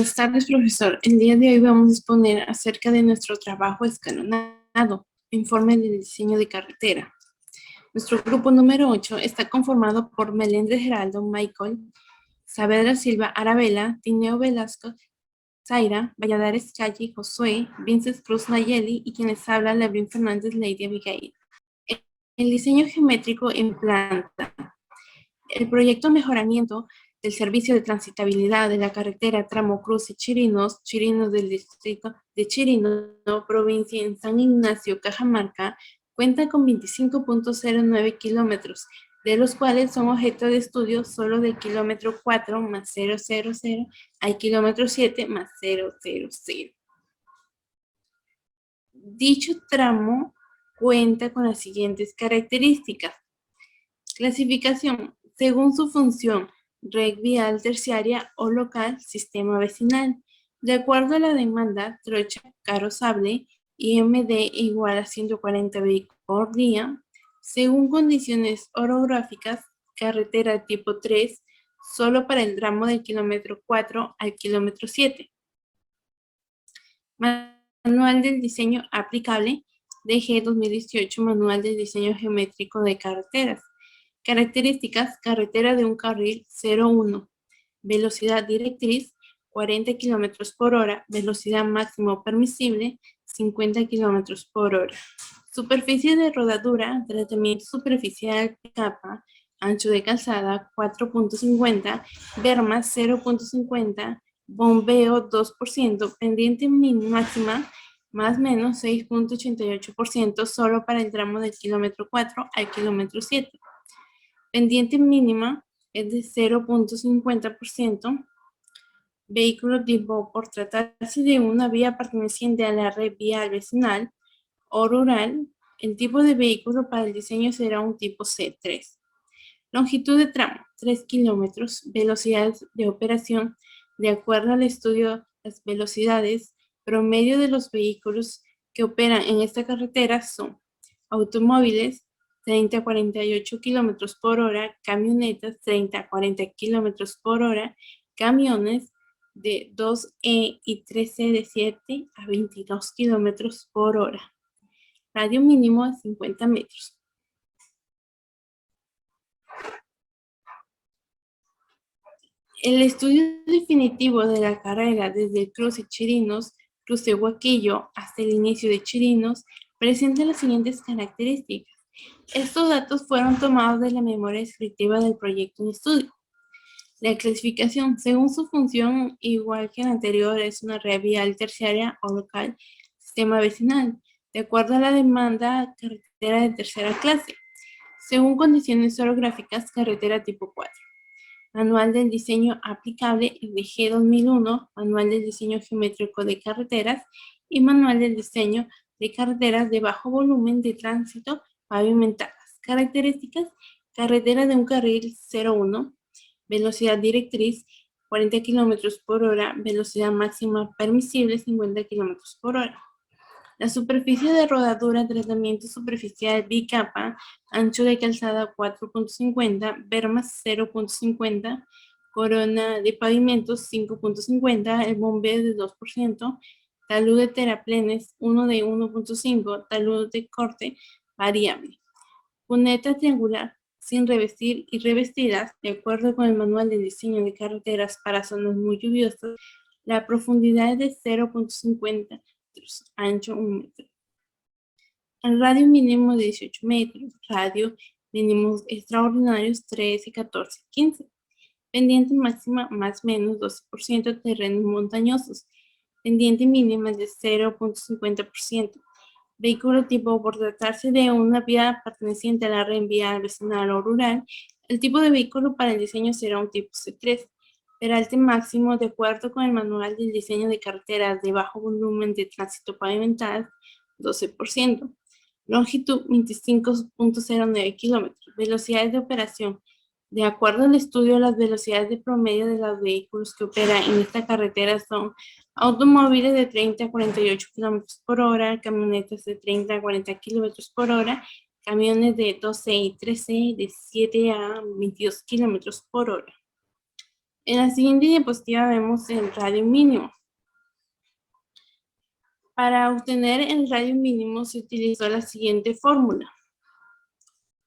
Buenas tardes, profesor. El día de hoy vamos a exponer acerca de nuestro trabajo escalonado, informe de diseño de carretera. Nuestro grupo número 8 está conformado por Meléndez Geraldo, Michael, Saavedra Silva, Arabella, Tineo Velasco, Zaira, Valladares Calle, Josué, Vinces Cruz Nayeli y quienes habla, Lebrín Fernández, Lady Abigail. El diseño geométrico en planta. El proyecto mejoramiento del servicio de transitabilidad de la carretera tramo Cruce Chirinos del distrito de Chirino, provincia en San Ignacio, Cajamarca, cuenta con 25.09 kilómetros, de los cuales son objeto de estudio solo del kilómetro 4 más 000 al kilómetro 7 más 000. Dicho tramo cuenta con las siguientes características. Clasificación. Según su función, red vial terciaria o local, sistema vecinal. De acuerdo a la demanda, trocha, carro sable, IMD igual a 140 vehículos por día. Según condiciones orográficas, carretera tipo 3, solo para el tramo del kilómetro 4 al kilómetro 7. Manual del diseño aplicable, DG 2018, Manual del diseño geométrico de carreteras. Características: carretera de un carril 0,1, velocidad directriz 40 km por hora, velocidad máximo permisible 50 km por hora. Superficie de rodadura, tratamiento superficial, capa, ancho de calzada 4.50, bermas 0.50, bombeo 2%, pendiente máxima más menos 6.88% solo para el tramo del kilómetro 4 al kilómetro 7. Pendiente mínima es de 0.50%. Vehículo tipo: por tratarse de una vía perteneciente a la red vial vecinal o rural, el tipo de vehículo para el diseño será un tipo C3. Longitud de tramo, 3 kilómetros. Velocidades de operación, de acuerdo al estudio, las velocidades promedio de los vehículos que operan en esta carretera son automóviles 30 a 48 kilómetros por hora, camionetas 30 a 40 kilómetros por hora, camiones de 2E y 3E de 7 a 22 kilómetros por hora. Radio mínimo de 50 metros. El estudio definitivo de la carrera desde el cruce Chirinos, cruce Huaquillo, hasta el inicio de Chirinos, presenta las siguientes características. Estos datos fueron tomados de la memoria descriptiva del proyecto de estudio. La clasificación, según su función, igual que la anterior, es una red vial terciaria o local, sistema vecinal, de acuerdo a la demanda, carretera de tercera clase. Según condiciones orográficas, carretera tipo 4. Manual del diseño aplicable, DG 2001, Manual del diseño geométrico de carreteras y Manual del diseño de carreteras de bajo volumen de tránsito pavimentadas. Características: carretera de un carril 0,1, velocidad directriz 40 km por hora, velocidad máxima permisible 50 km por hora. La superficie de rodadura, tratamiento superficial bicapa, ancho de calzada 4.50, bermas 0.50, corona de pavimentos 5.50, el bombeo de 2%, talud de terraplenes 1 de 1.5, talud de corte variable. Cuneta triangular sin revestir y revestidas, de acuerdo con el manual de diseño de carreteras para zonas muy lluviosas, la profundidad es de 0.50 ancho 1 metro. El radio mínimo de 18 metros, radio mínimos extraordinarios 13, 14, 15. Pendiente máxima más menos 12%, terrenos montañosos. Pendiente mínima de 0.50%. Vehículo tipo: por tratarse de una vía perteneciente a la red vial vecinal o rural, el tipo de vehículo para el diseño será un tipo C3. Peralte máximo, de acuerdo con el manual del diseño de carreteras de bajo volumen de tránsito pavimental, 12%. Longitud 25.09 kilómetros. Velocidades de operación. De acuerdo al estudio, las velocidades de promedio de los vehículos que operan en esta carretera son automóviles de 30 a 48 kilómetros por hora, camionetas de 30 a 40 kilómetros por hora, camiones de 12 y 13 de 7 a 22 kilómetros por hora. En la siguiente diapositiva vemos el radio mínimo. Para obtener el radio mínimo se utilizó la siguiente fórmula.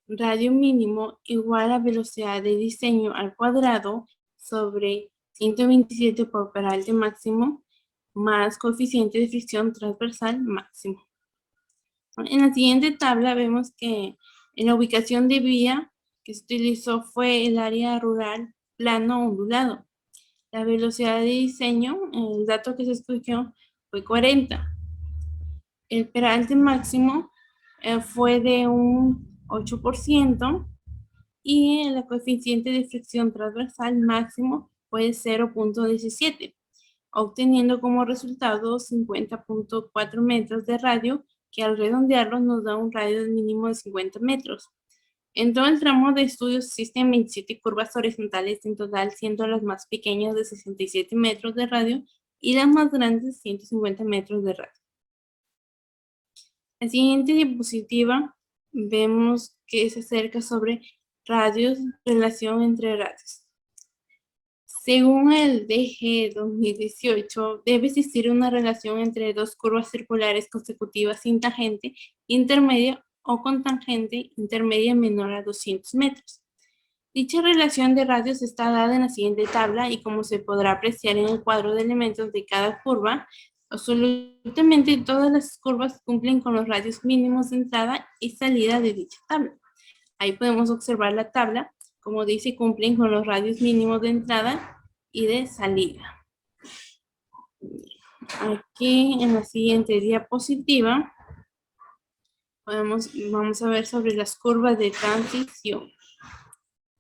Radio mínimo igual a velocidad de diseño al cuadrado sobre 127 por peralte máximo más coeficiente de fricción transversal máximo. En la siguiente tabla vemos que en la ubicación de vía que se utilizó fue el área rural plano ondulado. La velocidad de diseño, el dato que se escogió fue 40. El peralte máximo fue de un 8% y el coeficiente de fricción transversal máximo fue de 0.17, obteniendo como resultado 50.4 metros de radio, que al redondearlo nos da un radio mínimo de 50 metros. En todo el tramo de estudios existen 27 curvas horizontales en total, siendo las más pequeñas de 67 metros de radio y las más grandes 150 metros de radio. En la siguiente diapositiva vemos que se acerca sobre radios, relación entre radios. Según el DG 2018, debe existir una relación entre dos curvas circulares consecutivas sin tangente intermedia o con tangente intermedia menor a 200 metros. Dicha relación de radios está dada en la siguiente tabla y como se podrá apreciar en el cuadro de elementos de cada curva, absolutamente todas las curvas cumplen con los radios mínimos de entrada y salida de dicha tabla. Ahí podemos observar la tabla, como dice, cumplen con los radios mínimos de entrada y de salida. Aquí en la siguiente diapositiva vamos a ver sobre las curvas de transición.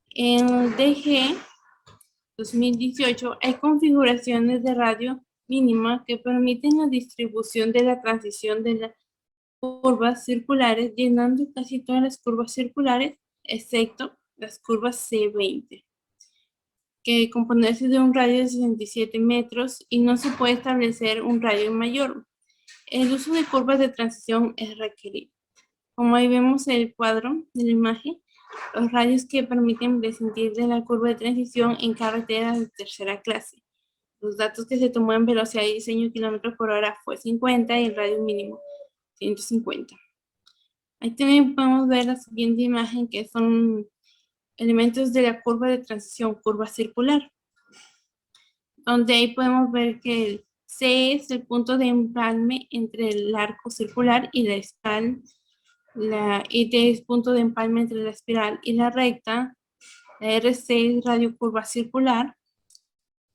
En el DG 2018 hay configuraciones de radio mínima que permiten la distribución de la transición de las curvas circulares, llenando casi todas las curvas circulares, excepto las curvas C20, que componerse de un radio de 67 metros y no se puede establecer un radio mayor. El uso de curvas de transición es requerido. Como ahí vemos el cuadro de la imagen, los radios que permiten descendir de la curva de transición en carreteras de tercera clase. Los datos que se tomó en velocidad de diseño kilómetros por hora fue 50 y el radio mínimo 150. Ahí también podemos ver la siguiente imagen, que son elementos de la curva de transición, curva circular, donde ahí podemos ver que el C es el punto de empalme entre el arco circular y la espiral, la IT es punto de empalme entre la espiral y la recta, la RC es radio curva circular,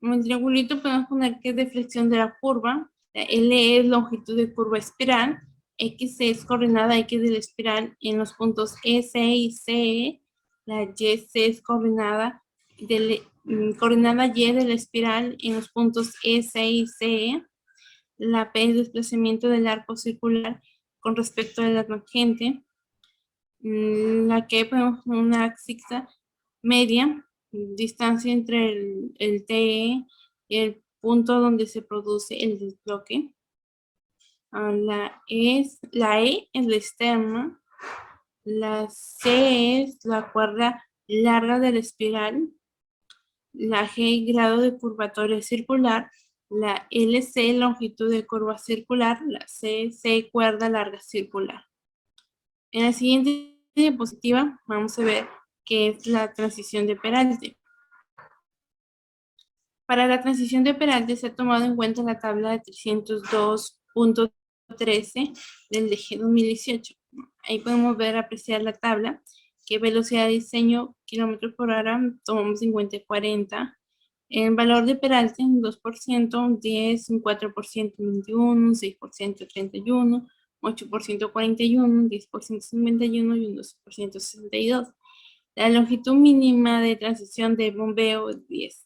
en el triangulito podemos poner que es deflexión de la curva, la L es longitud de curva espiral, X es coordenada X de la espiral en los puntos S y C, la Y es coordenada Y de la espiral en los puntos S y C, la P es desplazamiento del arco circular con respecto a la tangente, la que podemos poner una zigzag media, distancia entre el TE y el punto donde se produce el desbloque. La E es la externa, la C es la cuerda larga de la espiral, la G grado de curvatoria circular, la LC longitud de curva circular, la C cuerda larga circular. En la siguiente diapositiva vamos a ver qué es la transición de peralte. Para la transición de peralte se ha tomado en cuenta la tabla de 302.13 del DG 2018. Ahí podemos ver, apreciar la tabla, que velocidad de diseño, kilómetros por hora, tomamos 50 y 40. El valor de peralte, 2%, 10, un 4%, 21, un 6%, 31, 8% 41, 10% 51 y un 12% 62. La longitud mínima de transición de bombeo es 10.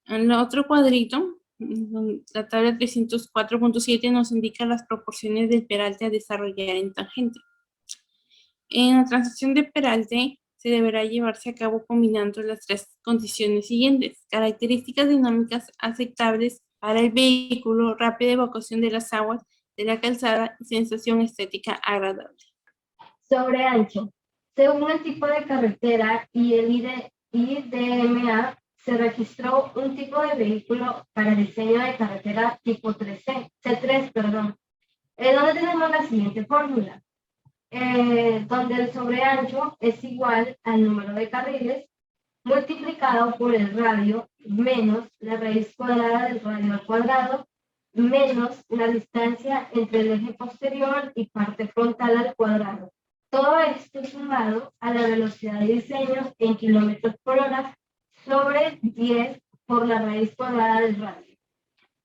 En el otro cuadrito, la tabla 304.7 nos indica las proporciones del peralte a desarrollar en tangente. En la transición de peralte se deberá llevarse a cabo combinando las tres condiciones siguientes: características dinámicas aceptables para el vehículo, rápida evacuación de las aguas de la calzada y sensación estética agradable. Sobre ancho. Según el tipo de carretera y el IDMA, se registró un tipo de vehículo para diseño de carretera tipo C3, perdón, donde tenemos la siguiente fórmula, donde el sobreancho es igual al número de carriles multiplicado por el radio menos la raíz cuadrada del radio al cuadrado menos la distancia entre el eje posterior y parte frontal al cuadrado. Todo esto sumado a la velocidad de diseño en kilómetros por hora sobre 10 por la raíz cuadrada del radio.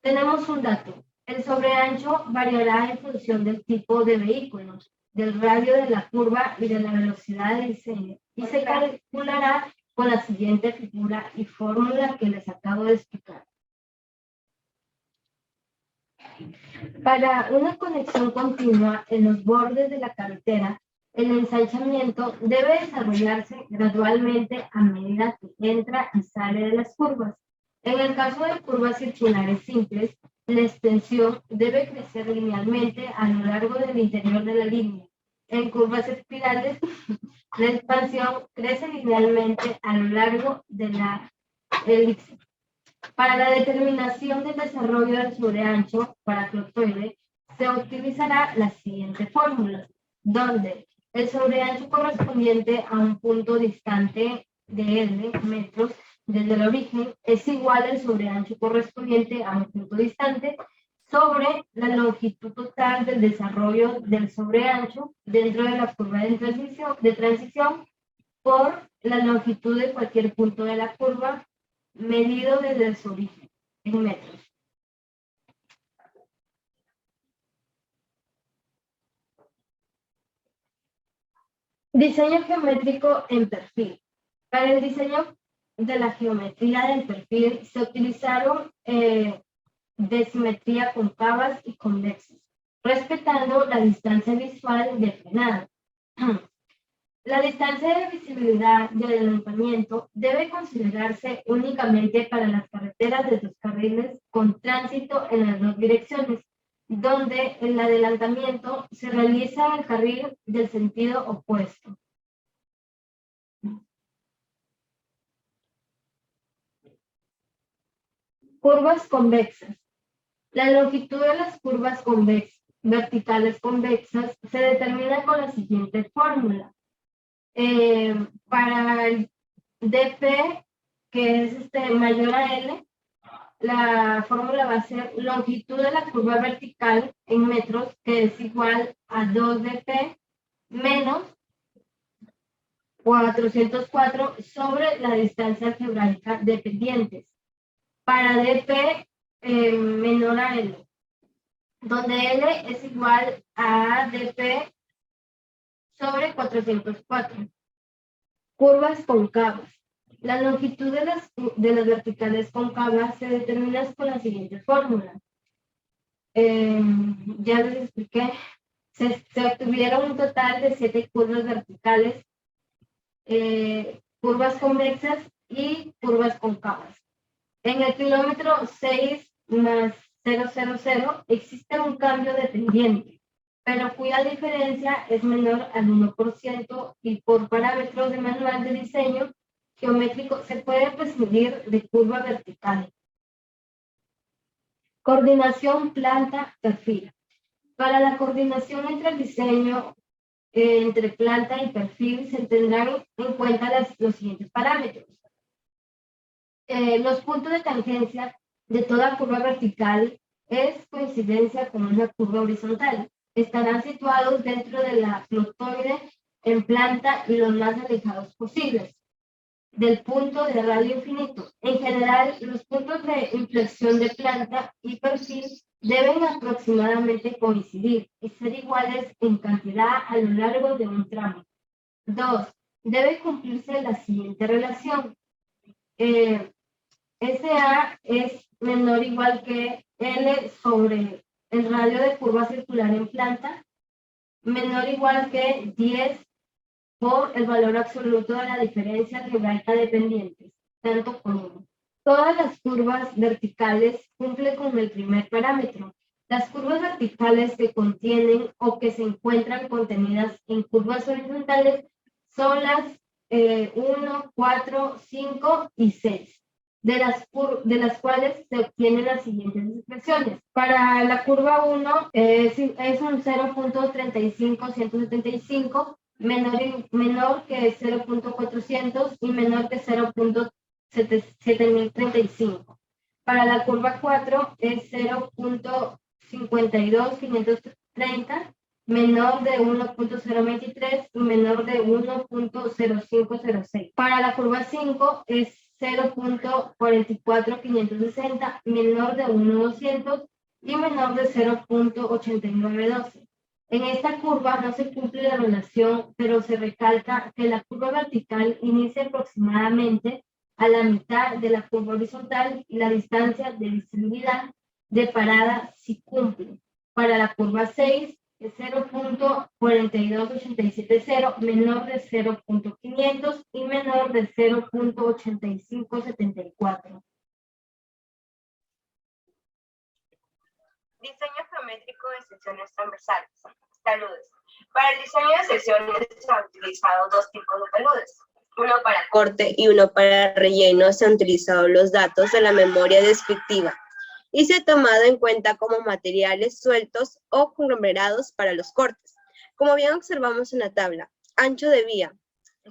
Tenemos un dato. El sobreancho variará en función del tipo de vehículo, del radio de la curva y de la velocidad de diseño, y se calculará con la siguiente figura y fórmula que les acabo de explicar. Para una conexión continua en los bordes de la carretera, el ensanchamiento debe desarrollarse gradualmente a medida que entra y sale de las curvas. En el caso de curvas circulares simples, la extensión debe crecer linealmente a lo largo del interior de la línea. En curvas espirales, la expansión crece linealmente a lo largo de la elipse. Para la determinación del desarrollo del sobreancho paraclotoide, se utilizará la siguiente fórmula, donde el sobreancho correspondiente a un punto distante de L metros desde el origen es igual al sobreancho correspondiente a un punto distante sobre la longitud total del desarrollo del sobreancho dentro de la curva de transición por la longitud de cualquier punto de la curva medido desde su origen en metros. Diseño geométrico en perfil. Para el diseño de la geometría del perfil se utilizaron de simetría concavas y convexas, respetando la distancia visual de frenado. La distancia de visibilidad del adelantamiento debe considerarse únicamente para las carreteras de dos carriles con tránsito en las dos direcciones, donde el adelantamiento se realiza en el carril del sentido opuesto. Curvas convexas. La longitud de las curvas verticales convexas se determina con la siguiente fórmula. Para el dp, que es mayor a L, la fórmula va a ser longitud de la curva vertical en metros, que es igual a 2dp menos 404 sobre la distancia algebraica de pendientes. Para dp menor a L, donde L es igual a dp sobre 404. Curvas concavas. La longitud de las verticales concavas se determina con la siguiente fórmula. Ya les expliqué. Se obtuvieron un total de 7 curvas verticales, curvas convexas y curvas concavas. En el kilómetro 6 más 000 existe un cambio de pendiente, pero cuya diferencia es menor al 1% y por parámetros de manual de diseño geométrico se puede prescindir de curva vertical. Coordinación planta-perfil. Para la coordinación entre el diseño entre planta y perfil se tendrán en cuenta los siguientes parámetros. Los puntos de tangencia de toda curva vertical es coincidencia con una curva horizontal. Estarán situados dentro de la clotoide en planta y los más alejados posibles del punto de radio infinito. En general, los puntos de inflexión de planta y perfil deben aproximadamente coincidir y ser iguales en cantidad a lo largo de un tramo. 2. Debe cumplirse la siguiente relación. SA es menor o igual que L sobre el radio de curva circular en planta, menor o igual que 10 por el valor absoluto de la diferencia algebraica de pendientes, tanto por 1. Todas las curvas verticales cumplen con el primer parámetro. Las curvas verticales que contienen o que se encuentran contenidas en curvas horizontales son las 1, 4, 5 y 6. de las cuales se obtienen las siguientes expresiones. Para la curva 1 es un 0.35175 menor que 0.400 y menor que 0.7035. Para la curva 4 es 0.52530 menor de 1.023 y menor de 1.0506. Para la curva 5 es 0.44560 menor de 1.200 y menor de 0.8912. En esta curva no se cumple la relación, pero se recalca que la curva vertical inicia aproximadamente a la mitad de la curva horizontal y la distancia de visibilidad de parada sí cumple. Para la curva 6 es 0.42870 menor de 0.500 y menor de 0.8574. Diseño geométrico de secciones transversales. Taludes. Para el diseño de secciones se han utilizado dos tipos de taludes. Uno para corte y uno para relleno. Se han utilizado los datos de la memoria descriptiva y se ha tomado en cuenta como materiales sueltos o conglomerados para los cortes. Como bien observamos en la tabla, ancho de vía,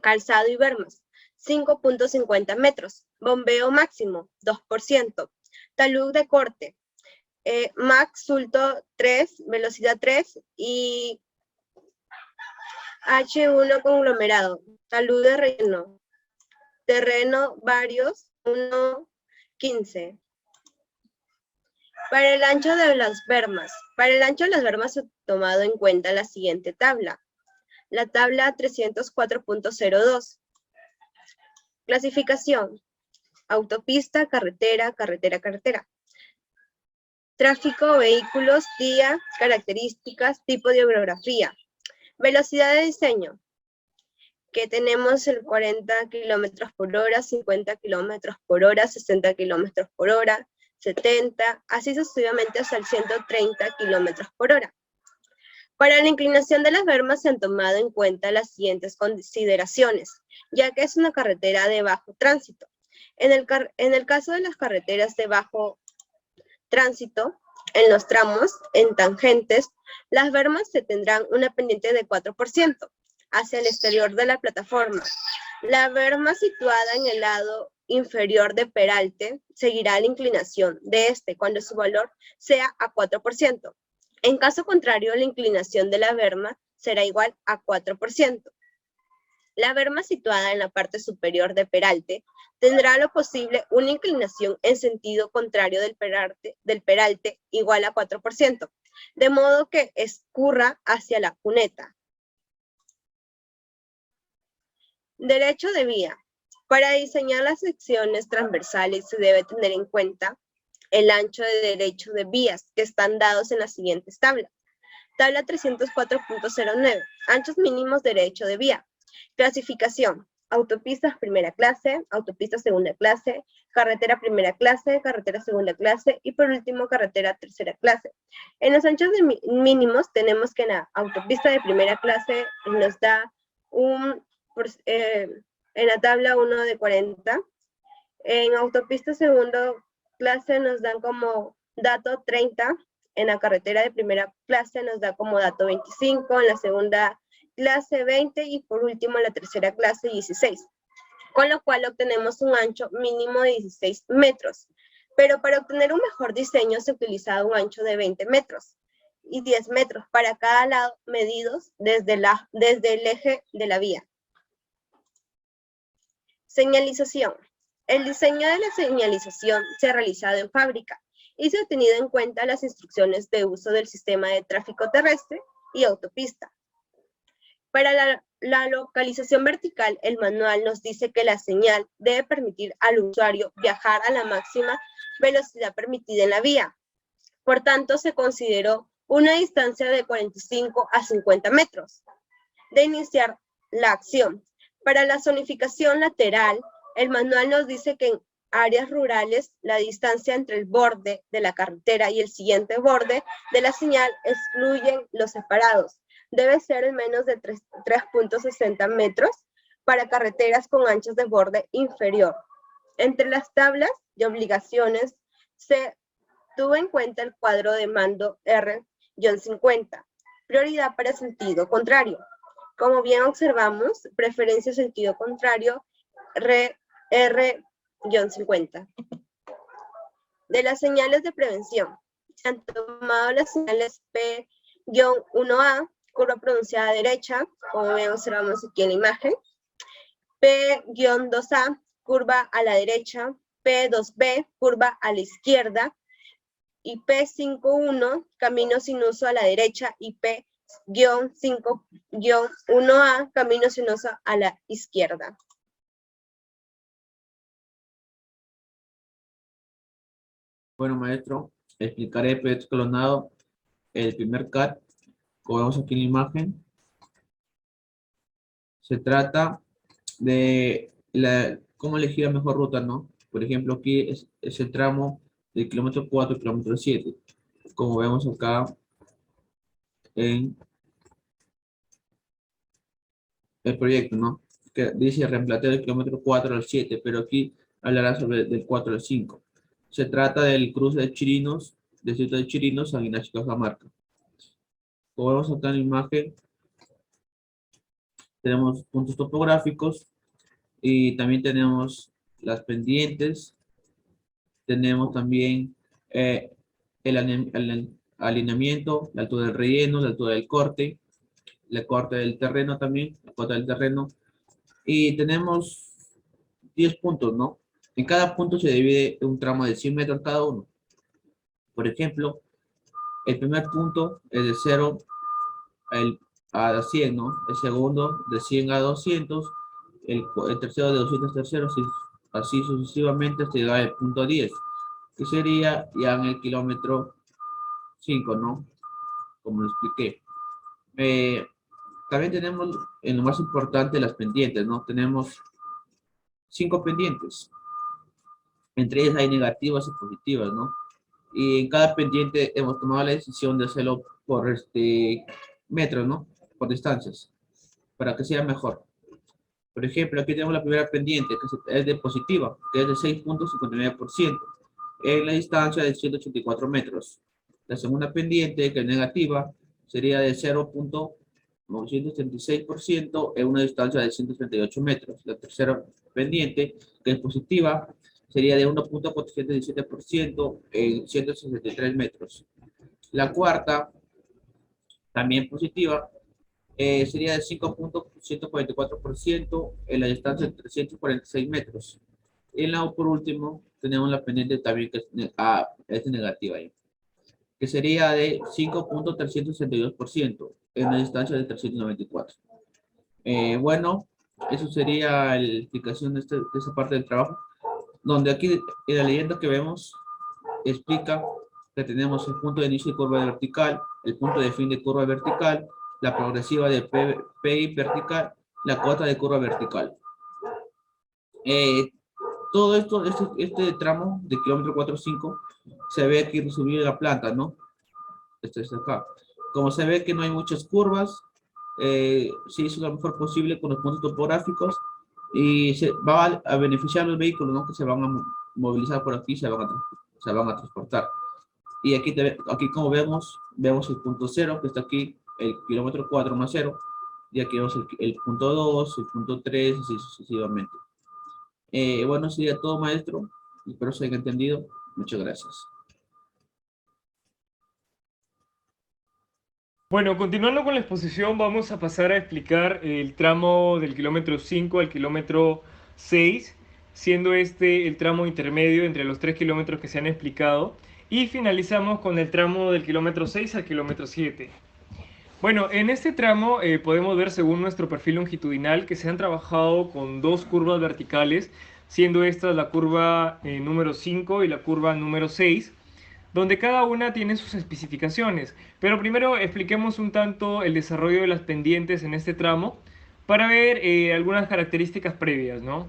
calzado y bermas, 5.50 metros, bombeo máximo, 2%, talud de corte, max sulto 3, velocidad 3 y H1 conglomerado, talud de relleno, terreno varios, 1.15. Para el ancho de las bermas. Para el ancho de las bermas se ha tomado en cuenta la siguiente tabla. La tabla 304.02. Clasificación. Autopista, carretera, carretera, carretera. Tráfico, vehículos, día, características, tipo de orografía. Velocidad de diseño. Que tenemos el 40 kilómetros por hora, 50 kilómetros por hora, 60 kilómetros por hora, 70, así sucesivamente hasta el 130 kilómetros por hora. Para la inclinación de las bermas se han tomado en cuenta las siguientes consideraciones, ya que es una carretera de bajo tránsito. En el caso de las carreteras de bajo tránsito, en los tramos, en tangentes, las bermas se tendrán una pendiente de 4% hacia el exterior de la plataforma. La berma situada en el lado inferior de peralte seguirá la inclinación de este cuando su valor sea a 4%. En caso contrario, la inclinación de la berma será igual a 4%. La berma situada en la parte superior de peralte tendrá lo posible una inclinación en sentido contrario del peralte igual a 4%, de modo que escurra hacia la cuneta. Derecho de vía. Para diseñar las secciones transversales se debe tener en cuenta el ancho de derecho de vías que están dados en las siguientes tablas. Tabla 304.09. Anchos mínimos de derecho de vía. Clasificación. Autopistas primera clase, autopistas segunda clase, carretera primera clase, carretera segunda clase y por último carretera tercera clase. En los anchos mínimos tenemos que en la autopista de primera clase nos da en la tabla 1 de 40. En autopista segunda clase nos dan como dato 30. En la carretera de primera clase nos da como dato 25. En la segunda clase 20 y por último en la tercera clase 16. Con lo cual obtenemos un ancho mínimo de 16 metros. Pero para obtener un mejor diseño se ha utilizado un ancho de 20 metros y 10 metros para cada lado medidos desde el eje de la vía. Señalización. El diseño de la señalización se ha realizado en fábrica y se ha tenido en cuenta las instrucciones de uso del sistema de tráfico terrestre y autopista. Para la localización vertical, el manual nos dice que la señal debe permitir al usuario viajar a la máxima velocidad permitida en la vía. Por tanto, se consideró una distancia de 45 a 50 metros de iniciar la acción. Para la zonificación lateral, el manual nos dice que en áreas rurales la distancia entre el borde de la carretera y el siguiente borde de la señal excluyen los separados. Debe ser en menos de 3.60 metros para carreteras con anchos de borde inferior. Entre las tablas de obligaciones se tuvo en cuenta el cuadro de mando R-50, prioridad para sentido contrario. Como bien observamos, preferencia sentido contrario R-50. De las señales de prevención, se han tomado las señales P-1A, curva pronunciada derecha, como bien observamos aquí en la imagen, P-2A, curva a la derecha, P2B, curva a la izquierda, y P51, camino sinuoso a la derecha, y P-5-1A, camino sinuoso a la izquierda. Bueno, maestro, explicaré el proyecto escalonado, el primer CAT, como vemos aquí en la imagen. Se trata de cómo elegir la mejor ruta, ¿no? Por ejemplo, aquí es el tramo del kilómetro 4 al kilómetro 7. Como vemos acá en el proyecto, ¿no? Que dice reemplazar del kilómetro 4 al 7, pero aquí hablará sobre del 4 al 5. Se trata del cruce de Chirinos, distrito de Chirinos, San Ignacio de Cajamarca. Como vemos acá en la imagen, tenemos puntos topográficos y también tenemos las pendientes. Tenemos también el alineamiento, la altura del relleno, la altura del corte, el corte del terreno también, la cota del terreno. Y tenemos 10 puntos, ¿no? En cada punto se divide un tramo de 100 metros cada uno. Por ejemplo, el primer punto es de 0 a 100, ¿no? El segundo de 100 a 200, el tercero de 200 terceros, así sucesivamente hasta llegar al punto 10, que sería ya en el kilómetro 5, ¿no? Como lo expliqué. También tenemos en lo más importante las pendientes, ¿no? Tenemos 5 pendientes. Entre ellas hay negativas y positivas, ¿no? Y en cada pendiente hemos tomado la decisión de hacerlo por metros, ¿no? Por distancias, para que sea mejor. Por ejemplo, aquí tenemos la primera pendiente, que es de positiva, que es de 6.59%, en la distancia de 184 metros. La segunda pendiente, que es negativa, sería de 0.936% en una distancia de 138 metros. La tercera pendiente, que es positiva, sería de 1.417% en 163 metros. La cuarta, también positiva, sería de 5.144% en la distancia de 346 metros. Y por último, tenemos la pendiente también que es negativa ahí, que sería de 5.362% en la distancia de 394. Bueno, eso sería la explicación de esa parte del trabajo, donde aquí en la leyenda que vemos explica que tenemos el punto de inicio de curva vertical, el punto de fin de curva vertical, la progresiva de PI vertical, la cuota de curva vertical. Todo esto, este tramo de kilómetro 4.5 se ve aquí resumido en la planta, ¿no? Esto es acá. Como se ve que no hay muchas curvas, se hizo lo mejor posible con los puntos topográficos y se va a beneficiar a los vehículos, ¿no? Que se van a movilizar por aquí, se van a transportar. Y aquí como vemos el punto 0, que está aquí, el kilómetro 4 más 0, y aquí vemos el punto 2, el punto 3, así sucesivamente. Bueno, sería todo, maestro. Espero se haya entendido. Muchas gracias. Bueno, continuando con la exposición, vamos a pasar a explicar el tramo del kilómetro 5 al kilómetro 6, siendo este el tramo intermedio entre los 3 kilómetros que se han explicado, y finalizamos con el tramo del kilómetro 6 al kilómetro 7. Bueno, en este tramo podemos ver, según nuestro perfil longitudinal, que se han trabajado con dos curvas verticales, siendo esta la curva número 5 y la curva número 6, donde cada una tiene sus especificaciones. Pero primero expliquemos un tanto el desarrollo de las pendientes en este tramo para ver algunas características previas, ¿no?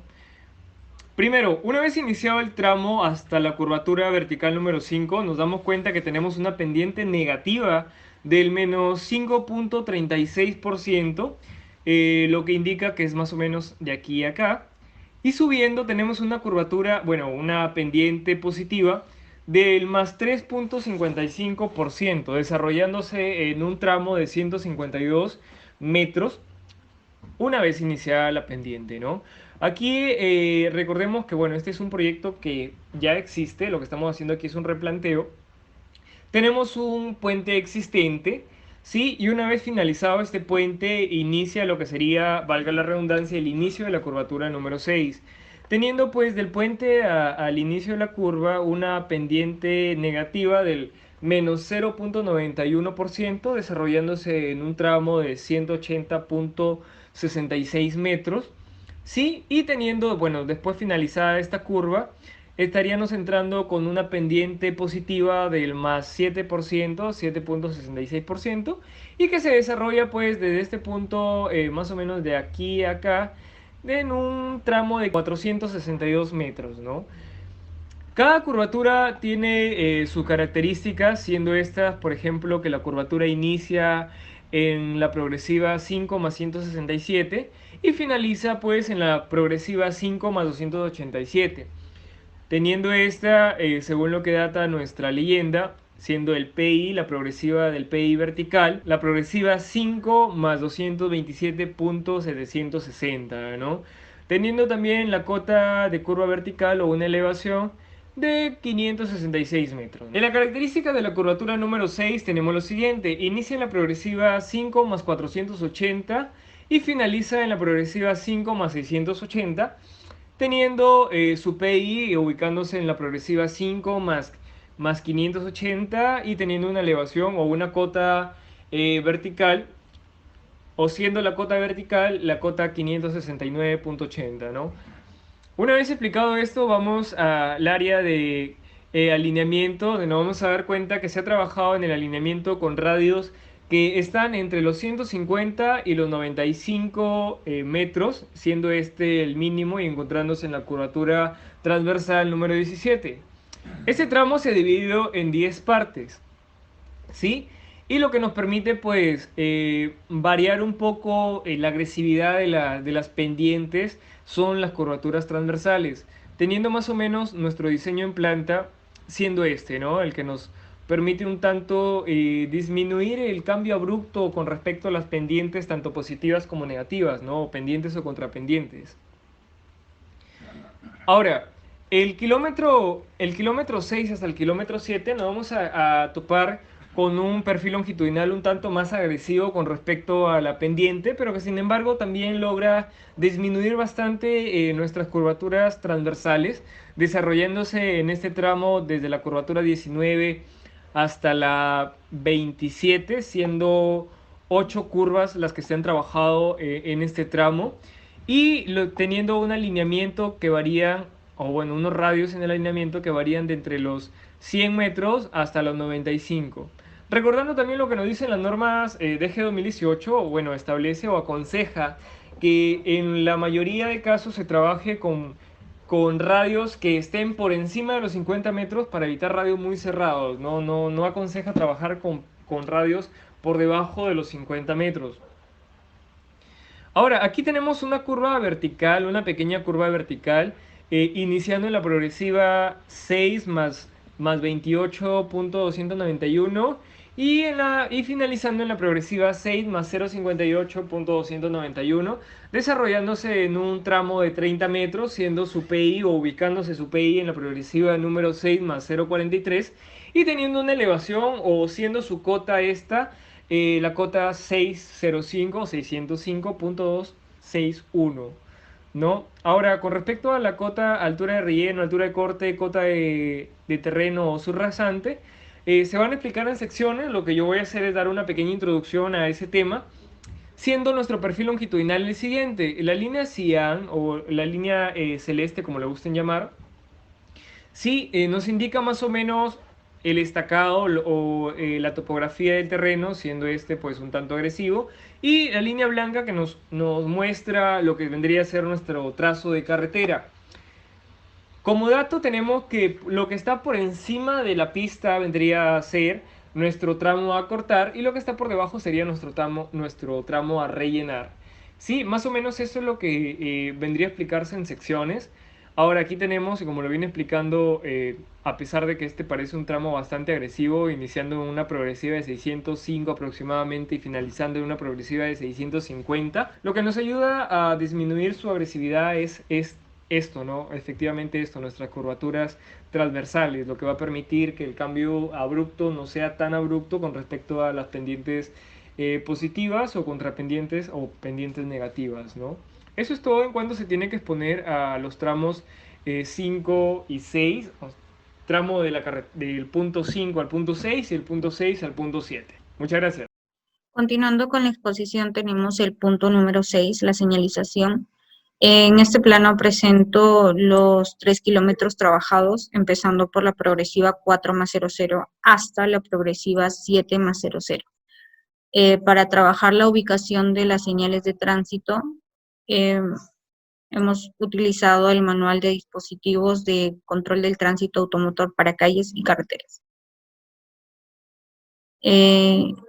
Primero, una vez iniciado el tramo hasta la curvatura vertical número 5, nos damos cuenta que tenemos una pendiente negativa del menos 5.36%, lo que indica que es más o menos de aquí a acá. Y subiendo tenemos una curvatura, bueno, una pendiente positiva del más 3.55%, desarrollándose en un tramo de 152 metros una vez iniciada la pendiente, ¿no? Aquí recordemos que, bueno, este es un proyecto que ya existe, lo que estamos haciendo aquí es un replanteo. Tenemos un puente existente, ¿sí? Y una vez finalizado este puente, inicia lo que sería, valga la redundancia, el inicio de la curvatura número 6. Teniendo pues del puente al inicio de la curva una pendiente negativa del menos 0.91%, desarrollándose en un tramo de 180.66 metros. Sí, y teniendo, bueno, después finalizada esta curva, estaríamos entrando con una pendiente positiva del más 7%, 7.66%, y que se desarrolla pues desde este punto, más o menos de aquí a acá, en un tramo de 462 metros, ¿no? Cada curvatura tiene sus características, siendo estas, por ejemplo, que la curvatura inicia en la progresiva 5 más 167 y finaliza pues en la progresiva 5 más 287. Teniendo esta, según lo que data nuestra leyenda, siendo el PI, la progresiva del PI vertical, la progresiva 5 más 227.760, ¿no? Teniendo también la cota de curva vertical o una elevación de 566 metros. En la característica de la curvatura número 6 tenemos lo siguiente: inicia en la progresiva 5 más 480 y finaliza en la progresiva 5 más 680, teniendo su PI ubicándose en la progresiva 5 más 580 y teniendo una elevación o una cota vertical, o siendo la cota vertical la cota 569.80, ¿no? Una vez explicado esto, vamos al área de alineamiento, donde nos vamos a dar cuenta que se ha trabajado en el alineamiento con radios que están entre los 150 y los 95 metros, siendo este el mínimo y encontrándose en la curvatura transversal número 17. Este tramo se ha dividido en 10 partes, ¿sí? Y lo que nos permite pues variar un poco la agresividad de las pendientes son las curvaturas transversales, teniendo más o menos nuestro diseño en planta siendo este, ¿no? El que nos permite un tanto disminuir el cambio abrupto con respecto a las pendientes tanto positivas como negativas, ¿no? Pendientes o contrapendientes. Ahora, el kilómetro 6 hasta el kilómetro 7 nos vamos a topar con un perfil longitudinal un tanto más agresivo con respecto a la pendiente, pero que sin embargo también logra disminuir bastante nuestras curvaturas transversales, desarrollándose en este tramo desde la curvatura 19 hasta la 27, siendo 8 curvas las que se han trabajado en este tramo y teniendo un alineamiento que varía, o bueno, unos radios en el alineamiento que varían de entre los 100 metros hasta los 95. Recordando también lo que nos dicen las normas DG 2018, o bueno, establece o aconseja que en la mayoría de casos se trabaje con radios que estén por encima de los 50 metros para evitar radios muy cerrados. No aconseja trabajar con radios por debajo de los 50 metros. Ahora, aquí tenemos una curva vertical, una pequeña curva vertical, iniciando en la progresiva 6 más 28.291 y finalizando en la progresiva 6 más 0.58.291, desarrollándose en un tramo de 30 metros, siendo su PI o ubicándose su PI en la progresiva número 6 más 0.43 y teniendo una elevación o siendo su cota esta, la cota 605 o 605.261, ¿no? Ahora, con respecto a la cota altura de relleno, altura de corte, cota de terreno o subrasante, se van a explicar en secciones. Lo que yo voy a hacer es dar una pequeña introducción a ese tema, siendo nuestro perfil longitudinal el siguiente. La línea cian o la línea celeste, como le gusten llamar, sí, nos indica más o menos el estacado o la topografía del terreno, siendo este pues un tanto agresivo, y la línea blanca que nos muestra lo que vendría a ser nuestro trazo de carretera. Como dato tenemos que lo que está por encima de la pista vendría a ser nuestro tramo a cortar y lo que está por debajo sería nuestro tramo a rellenar. Sí, más o menos eso es lo que vendría a explicarse en secciones. Ahora aquí tenemos, y como lo viene explicando, a pesar de que este parece un tramo bastante agresivo, iniciando en una progresiva de 605 aproximadamente y finalizando en una progresiva de 650, lo que nos ayuda a disminuir su agresividad es esto, ¿no? Efectivamente esto, nuestras curvaturas transversales, lo que va a permitir que el cambio abrupto no sea tan abrupto con respecto a las pendientes positivas o contrapendientes o pendientes negativas, ¿no? Eso es todo en cuanto se tiene que exponer a los tramos 5 y 6, tramo del punto 5 al punto 6 y el punto 6 al punto 7. Muchas gracias. Continuando con la exposición, tenemos el punto número 6, la señalización. En este plano presento los 3 kilómetros trabajados, empezando por la progresiva 4+00 hasta la progresiva 7+00. Para trabajar la ubicación de las señales de tránsito, hemos utilizado el manual de dispositivos de control del tránsito automotor para calles y carreteras.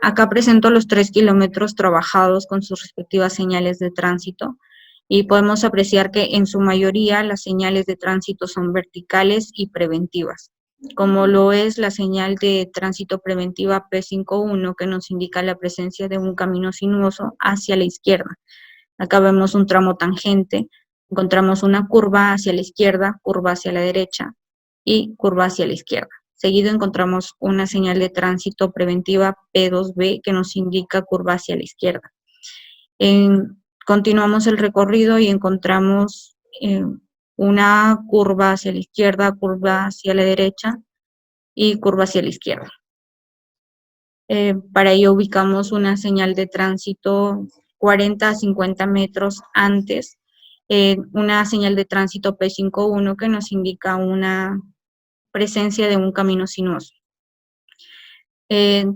Acá presento los 3 kilómetros trabajados con sus respectivas señales de tránsito y podemos apreciar que en su mayoría las señales de tránsito son verticales y preventivas, como lo es la señal de tránsito preventiva P51 que nos indica la presencia de un camino sinuoso hacia la izquierda. Acá vemos un tramo tangente, encontramos una curva hacia la izquierda, curva hacia la derecha y curva hacia la izquierda. Seguido encontramos una señal de tránsito preventiva P2B que nos indica curva hacia la izquierda. Continuamos el recorrido y encontramos una curva hacia la izquierda, curva hacia la derecha y curva hacia la izquierda. Para ello ubicamos una señal de tránsito 40 a 50 metros antes, una señal de tránsito P51 que nos indica una presencia de un camino sinuoso.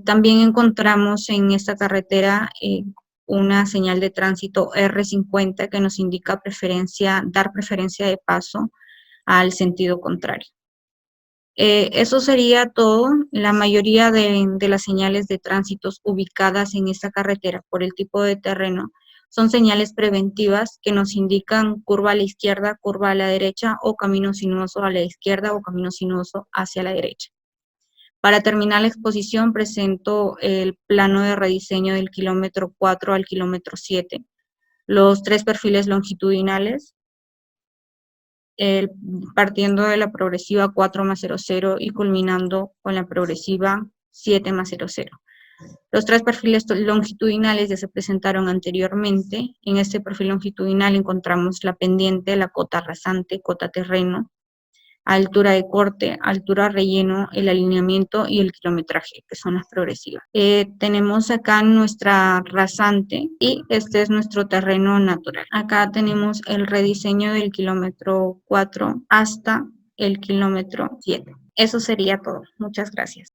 También encontramos en esta carretera una señal de tránsito R50 que nos indica dar preferencia de paso al sentido contrario. Eso sería todo. La mayoría de las señales de tránsitos ubicadas en esta carretera por el tipo de terreno son señales preventivas que nos indican curva a la izquierda, curva a la derecha o camino sinuoso a la izquierda o camino sinuoso hacia la derecha. Para terminar la exposición presento el plano de rediseño del kilómetro 4 al kilómetro 7, los 3 perfiles longitudinales, partiendo de la progresiva 4+00 y culminando con la progresiva 7+00. Los 3 perfiles longitudinales ya se presentaron anteriormente. En este perfil longitudinal encontramos la pendiente, la cota rasante, cota terreno, altura de corte, altura relleno, el alineamiento y el kilometraje, que son las progresivas. Tenemos acá nuestra rasante y este es nuestro terreno natural. Acá tenemos el rediseño del kilómetro 4 hasta el kilómetro 7. Eso sería todo. Muchas gracias.